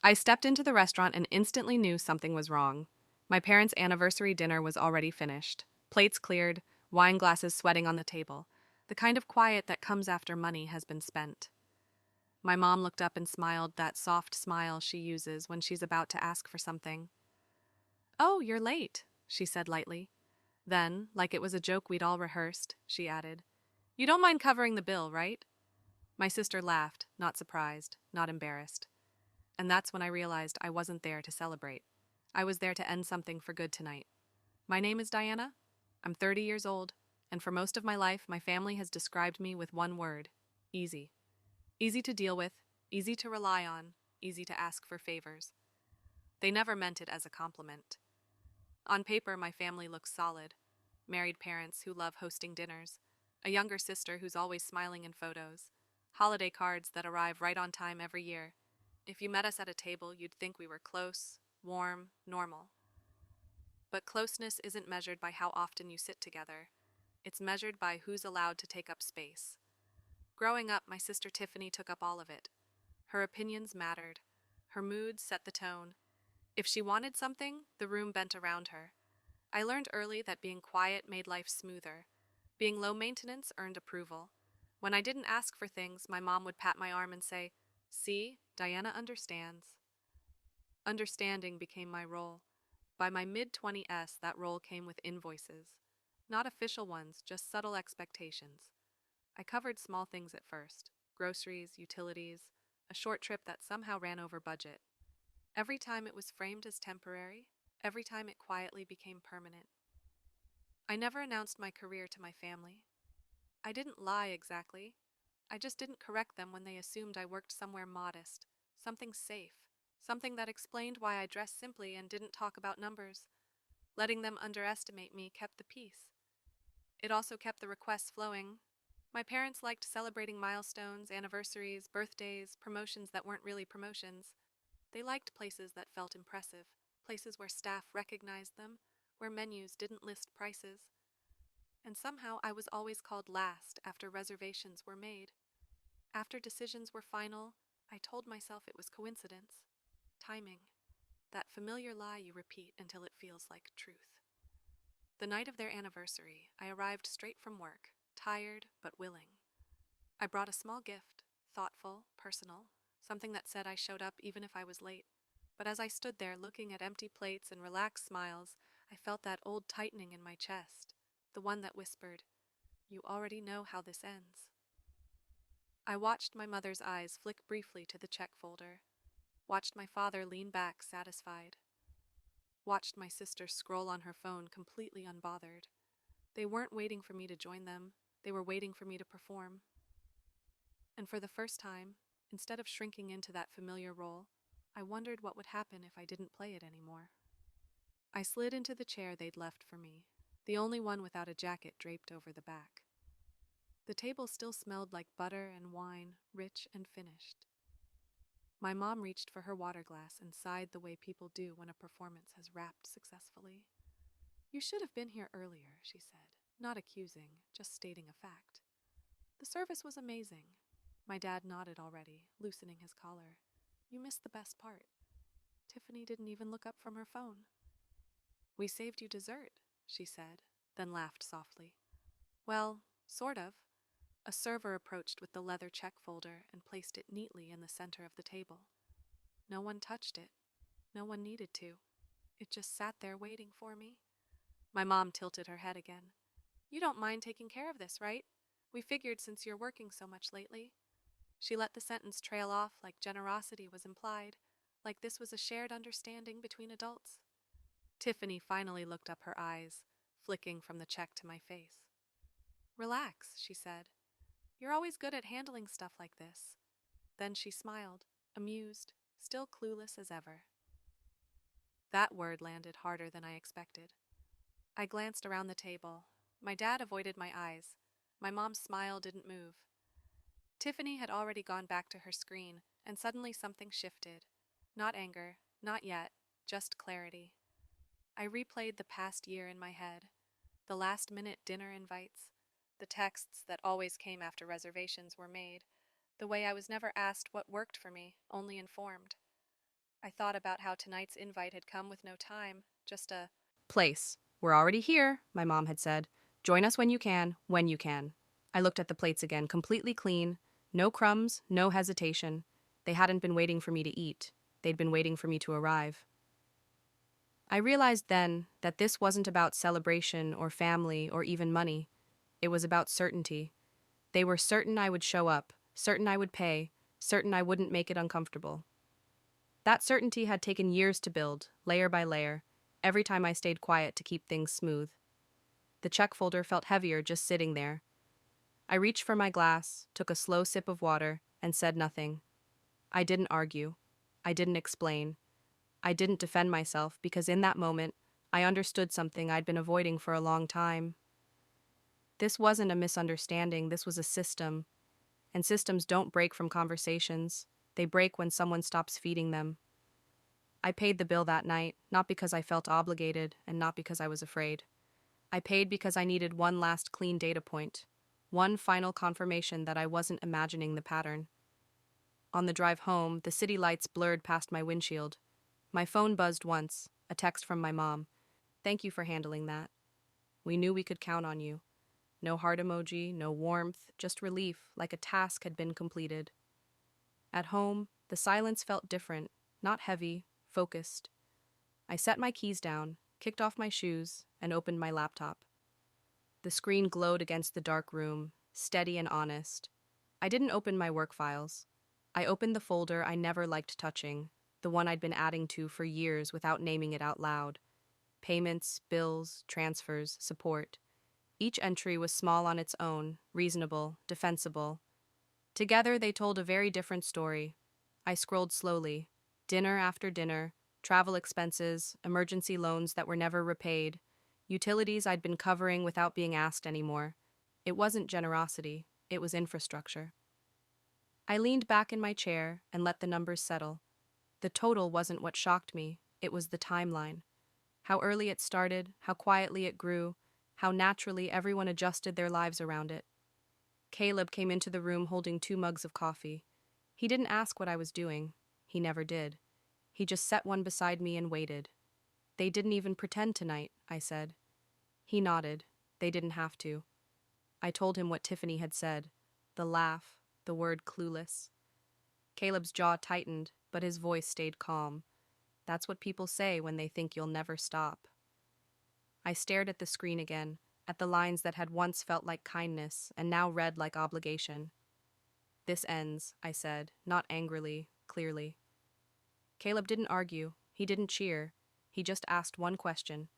I stepped into the restaurant and instantly knew something was wrong. My parents' anniversary dinner was already finished. Plates cleared, wine glasses sweating on the table. The kind of quiet that comes after money has been spent. My mom looked up and smiled that soft smile she uses when she's about to ask for something. "Oh, you're late," she said lightly. Then, like it was a joke we'd all rehearsed, she added, "You don't mind covering the bill, right?" My sister laughed, not surprised, not embarrassed. And that's when I realized I wasn't there to celebrate. I was there to end something for good tonight. My name is Diana. I'm 30 years old, and for most of my life, my family has described me with one word: easy. Easy to deal with, easy to rely on, easy to ask for favors. They never meant it as a compliment. On paper, my family looks solid. Married parents who love hosting dinners, a younger sister who's always smiling in photos, holiday cards that arrive right on time every year. If you met us at a table, you'd think we were close, warm, normal. But closeness isn't measured by how often you sit together. It's measured by who's allowed to take up space. Growing up, my sister Tiffany took up all of it. Her opinions mattered. Her moods set the tone. If she wanted something, the room bent around her. I learned early that being quiet made life smoother. Being low maintenance earned approval. When I didn't ask for things, my mom would pat my arm and say, "See, Diana understands." Understanding became my role. By my mid-20s, that role came with invoices. Not official ones, just subtle expectations. I covered small things at first: groceries, utilities, a short trip that somehow ran over budget. Every time it was framed as temporary, every time it quietly became permanent. I never announced my career to my family. I didn't lie exactly. I just didn't correct them when they assumed I worked somewhere modest, something safe, something that explained why I dressed simply and didn't talk about numbers. Letting them underestimate me kept the peace. It also kept the requests flowing. My parents liked celebrating milestones, anniversaries, birthdays, promotions that weren't really promotions. They liked places that felt impressive, places where staff recognized them, where menus didn't list prices. And somehow I was always called last after reservations were made. After decisions were final, I told myself it was coincidence, timing, that familiar lie you repeat until it feels like truth. The night of their anniversary, I arrived straight from work, tired but willing. I brought a small gift, thoughtful, personal, something that said I showed up even if I was late. But as I stood there looking at empty plates and relaxed smiles, I felt that old tightening in my chest, the one that whispered, "You already know how this ends." I watched my mother's eyes flick briefly to the check folder, watched my father lean back satisfied, watched my sister scroll on her phone completely unbothered. They weren't waiting for me to join them, they were waiting for me to perform. And for the first time, instead of shrinking into that familiar role, I wondered what would happen if I didn't play it anymore. I slid into the chair they'd left for me, the only one without a jacket draped over the back. The table still smelled like butter and wine, rich and finished. My mom reached for her water glass and sighed the way people do when a performance has wrapped successfully. "You should have been here earlier," she said, not accusing, just stating a fact. "The service was amazing." My dad nodded already, loosening his collar. "You missed the best part." Tiffany didn't even look up from her phone. "We saved you dessert," she said, then laughed softly. "Well, sort of." A server approached with the leather check folder and placed it neatly in the center of the table. No one touched it. No one needed to. It just sat there waiting for me. My mom tilted her head again. "You don't mind taking care of this, right? We figured since you're working so much lately." She let the sentence trail off like generosity was implied, like this was a shared understanding between adults. Tiffany finally looked up her eyes, flicking from the check to my face. "Relax," she said. "You're always good at handling stuff like this." Then she smiled, amused, still clueless as ever. That word landed harder than I expected. I glanced around the table. My dad avoided my eyes. My mom's smile didn't move. Tiffany had already gone back to her screen, and suddenly something shifted. Not anger, not yet, just clarity. I replayed the past year in my head. The last-minute dinner invites, the texts that always came after reservations were made, the way I was never asked what worked for me, only informed. I thought about how tonight's invite had come with no time, just a place. We're already here, my mom had said. Join us when you can, when you can. I looked at the plates again, completely clean. No crumbs, no hesitation. They hadn't been waiting for me to eat. They'd been waiting for me to arrive. I realized then that this wasn't about celebration or family or even money. It was about certainty. They were certain I would show up, certain I would pay, certain I wouldn't make it uncomfortable. That certainty had taken years to build, layer by layer, every time I stayed quiet to keep things smooth. The check folder felt heavier just sitting there. I reached for my glass, took a slow sip of water, and said nothing. I didn't argue. I didn't explain. I didn't defend myself because in that moment, I understood something I'd been avoiding for a long time. This wasn't a misunderstanding, this was a system. And systems don't break from conversations. They break when someone stops feeding them. I paid the bill that night, not because I felt obligated and not because I was afraid. I paid because I needed one last clean data point, one final confirmation that I wasn't imagining the pattern. On the drive home, the city lights blurred past my windshield. My phone buzzed once, a text from my mom. Thank you for handling that. We knew we could count on you. No heart emoji, no warmth, just relief, like a task had been completed. At home, the silence felt different, not heavy, focused. I set my keys down, kicked off my shoes, and opened my laptop. The screen glowed against the dark room, steady and honest. I didn't open my work files. I opened the folder I never liked touching, the one I'd been adding to for years without naming it out loud. Payments, bills, transfers, support. Each entry was small on its own, reasonable, defensible. Together they told a very different story. I scrolled slowly. Dinner after dinner, travel expenses, emergency loans that were never repaid, utilities I'd been covering without being asked anymore. It wasn't generosity, it was infrastructure. I leaned back in my chair and let the numbers settle. The total wasn't what shocked me, it was the timeline. How early it started, how quietly it grew, how naturally everyone adjusted their lives around it. Caleb came into the room holding 2 mugs of coffee. He didn't ask what I was doing. He never did. He just set one beside me and waited. They didn't even pretend tonight, I said. He nodded. They didn't have to. I told him what Tiffany had said. The laugh, the word clueless. Caleb's jaw tightened, but his voice stayed calm. That's what people say when they think you'll never stop. I stared at the screen again, at the lines that had once felt like kindness and now read like obligation. This ends, I said, not angrily, clearly. Caleb didn't argue. He didn't cheer. He just asked one question.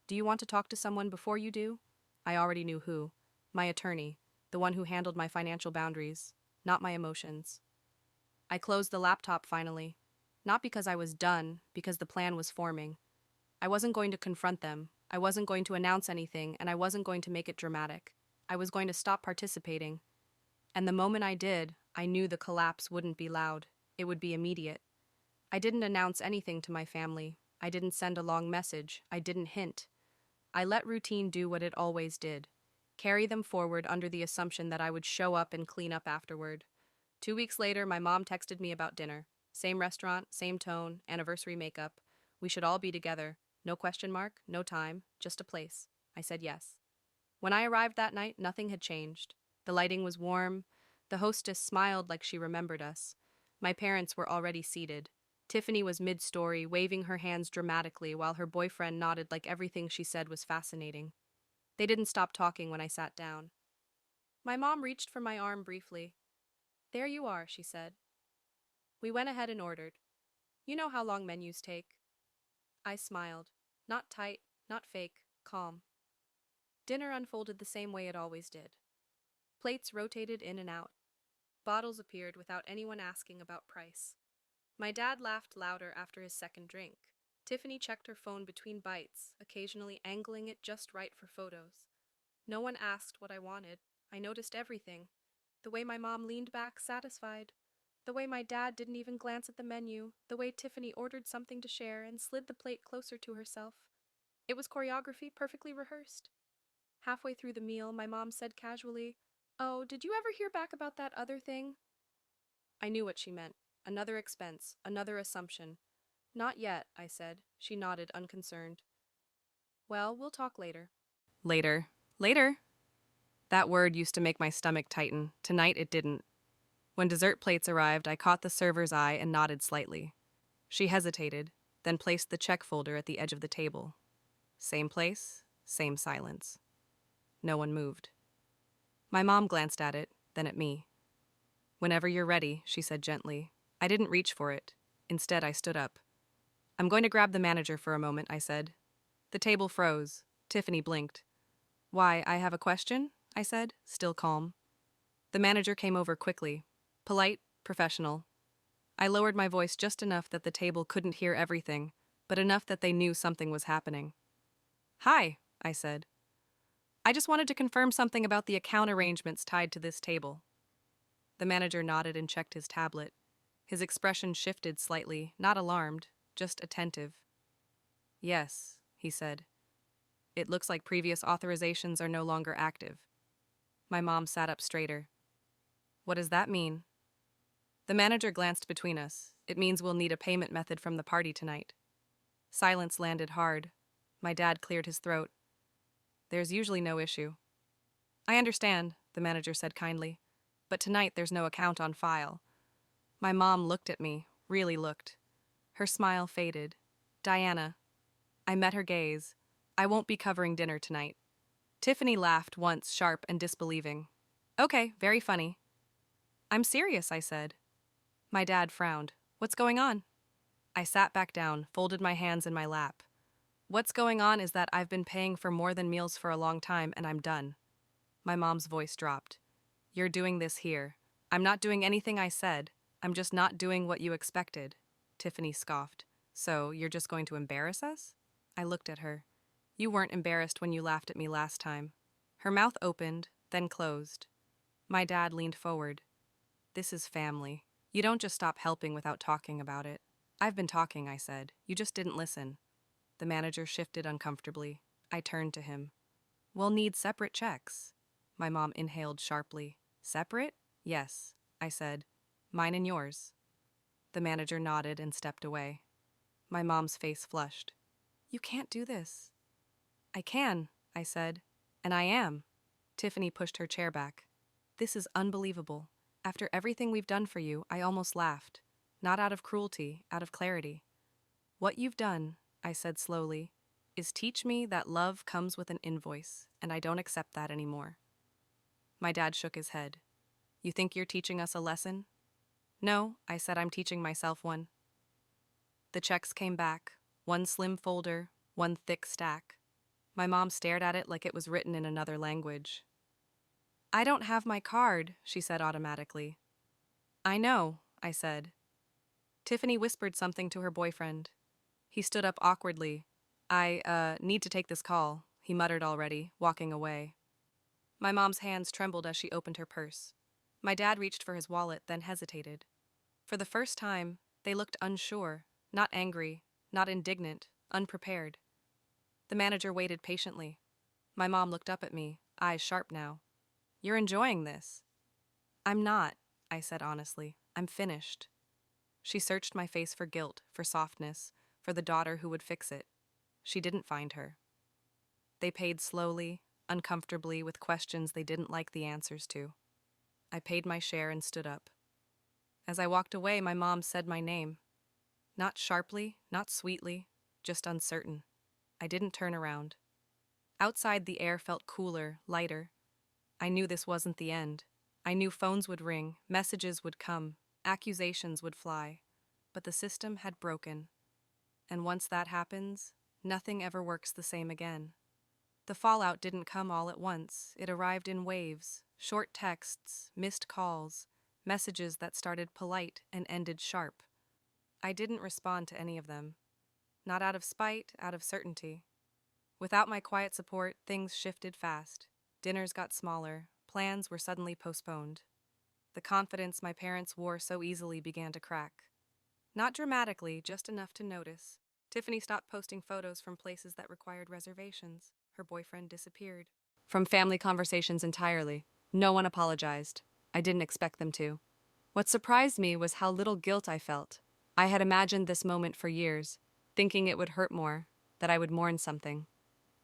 Do you want to talk to someone before you do? I already knew who. My attorney, the one who handled my financial boundaries, not my emotions. I closed the laptop finally. Not because I was done, because the plan was forming. I wasn't going to confront them. I wasn't going to announce anything, and I wasn't going to make it dramatic. I was going to stop participating. And the moment I did, I knew the collapse wouldn't be loud. It would be immediate. I didn't announce anything to my family. I didn't send a long message. I didn't hint. I let routine do what it always did. Carry them forward under the assumption that I would show up and clean up afterward. 2 weeks later, my mom texted me about dinner. Same restaurant, same tone, anniversary makeup. We should all be together. No question mark, no time, just a place. I said yes. When I arrived that night, nothing had changed. The lighting was warm. The hostess smiled like she remembered us. My parents were already seated. Tiffany was mid-story, waving her hands dramatically while her boyfriend nodded like everything she said was fascinating. They didn't stop talking when I sat down. My mom reached for my arm briefly. There you are, she said. We went ahead and ordered. You know how long menus take. I smiled. Not tight, not fake, calm. Dinner unfolded the same way it always did. Plates rotated in and out. Bottles appeared without anyone asking about price. My dad laughed louder after his second drink. Tiffany checked her phone between bites, occasionally angling it just right for photos. No one asked what I wanted. I noticed everything. The way my mom leaned back, satisfied. The way my dad didn't even glance at the menu. The way Tiffany ordered something to share and slid the plate closer to herself. It was choreography perfectly rehearsed. Halfway through the meal, my mom said casually, "Oh, did you ever hear back about that other thing?" I knew what she meant. Another expense, another assumption. Not yet, I said. She nodded, unconcerned. Well, we'll talk later. Later. Later? That word used to make my stomach tighten. Tonight it didn't. When dessert plates arrived, I caught the server's eye and nodded slightly. She hesitated, then placed the check folder at the edge of the table. Same place, same silence. No one moved. My mom glanced at it, then at me. Whenever you're ready, she said gently. I didn't reach for it. Instead, I stood up. I'm going to grab the manager for a moment, I said. The table froze. Tiffany blinked. Why, I have a question, I said, still calm. The manager came over quickly. Polite, professional. I lowered my voice just enough that the table couldn't hear everything, but enough that they knew something was happening. Hi, I said. I just wanted to confirm something about the account arrangements tied to this table. The manager nodded and checked his tablet. His expression shifted slightly, not alarmed, just attentive. Yes, he said. It looks like previous authorizations are no longer active. My mom sat up straighter. What does that mean? The manager glanced between us. It means we'll need a payment method from the party tonight. Silence landed hard. My dad cleared his throat. There's usually no issue. I understand, the manager said kindly, but tonight there's no account on file. My mom looked at me, really looked. Her smile faded. Diana. I met her gaze. I won't be covering dinner tonight. Tiffany laughed once, sharp and disbelieving. Okay, very funny. I'm serious, I said. My dad frowned. What's going on? I sat back down, folded my hands in my lap. What's going on is that I've been paying for more than meals for a long time and I'm done. My mom's voice dropped. You're doing this here. I'm not doing anything I said. I'm just not doing what you expected. Tiffany scoffed. So, you're just going to embarrass us? I looked at her. You weren't embarrassed when you laughed at me last time. Her mouth opened, then closed. My dad leaned forward. This is family. You don't just stop helping without talking about it. I've been talking, I said. You just didn't listen. The manager shifted uncomfortably. I turned to him. We'll need separate checks. My mom inhaled sharply. Separate? Yes, I said. Mine and yours. The manager nodded and stepped away. My mom's face flushed. You can't do this. I can, I said. And I am. Tiffany pushed her chair back. This is unbelievable. After everything we've done for you, I almost laughed. Not out of cruelty, out of clarity. What you've done, I said slowly, is teach me that love comes with an invoice, and I don't accept that anymore. My dad shook his head. You think you're teaching us a lesson? No, I said, I'm teaching myself one. The checks came back, one slim folder, one thick stack. My mom stared at it like it was written in another language. I don't have my card, she said automatically. I know, I said. Tiffany whispered something to her boyfriend. He stood up awkwardly. I need to take this call, he muttered already, walking away. My mom's hands trembled as she opened her purse. My dad reached for his wallet, then hesitated. For the first time, they looked unsure, not angry, not indignant, unprepared. The manager waited patiently. My mom looked up at me, eyes sharp now. You're enjoying this. I'm not, I said honestly. I'm finished. She searched my face for guilt, for softness, for the daughter who would fix it. She didn't find her. They paid slowly, uncomfortably, with questions they didn't like the answers to. I paid my share and stood up. As I walked away, my mom said my name. Not sharply, not sweetly, just uncertain. I didn't turn around. Outside, the air felt cooler, lighter. I knew this wasn't the end. I knew phones would ring, messages would come, accusations would fly. But the system had broken. And once that happens, nothing ever works the same again. The fallout didn't come all at once. It arrived in waves, short texts, missed calls, messages that started polite and ended sharp. I didn't respond to any of them. Not out of spite, out of certainty. Without my quiet support, things shifted fast. Dinners got smaller, plans were suddenly postponed. The confidence my parents wore so easily began to crack. Not dramatically, just enough to notice. Tiffany stopped posting photos from places that required reservations. Her boyfriend disappeared. From family conversations entirely. No one apologized. I didn't expect them to. What surprised me was how little guilt I felt. I had imagined this moment for years, thinking it would hurt more, that I would mourn something.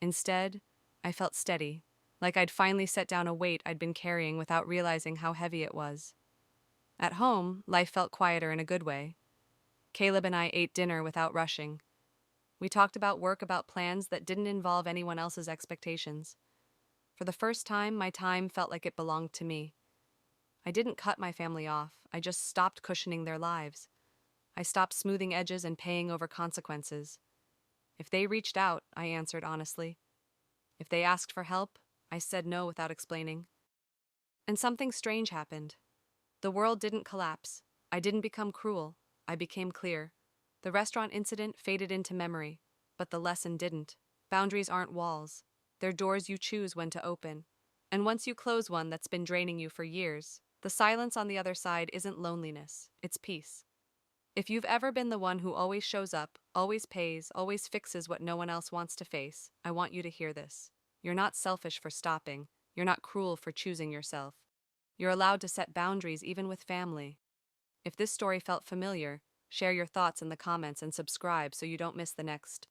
Instead, I felt steady, like I'd finally set down a weight I'd been carrying without realizing how heavy it was. At home, life felt quieter in a good way. Caleb and I ate dinner without rushing. We talked about work, about plans that didn't involve anyone else's expectations. For the first time, my time felt like it belonged to me. I didn't cut my family off, I just stopped cushioning their lives. I stopped smoothing edges and paying over consequences. If they reached out, I answered honestly. If they asked for help, I said no without explaining. And something strange happened. The world didn't collapse. I didn't become cruel. I became clear. The restaurant incident faded into memory, but the lesson didn't. Boundaries aren't walls. They're doors you choose when to open. And once you close one that's been draining you for years, the silence on the other side isn't loneliness, it's peace. If you've ever been the one who always shows up, always pays, always fixes what no one else wants to face, I want you to hear this. You're not selfish for stopping. You're not cruel for choosing yourself. You're allowed to set boundaries even with family. If this story felt familiar, share your thoughts in the comments and subscribe so you don't miss the next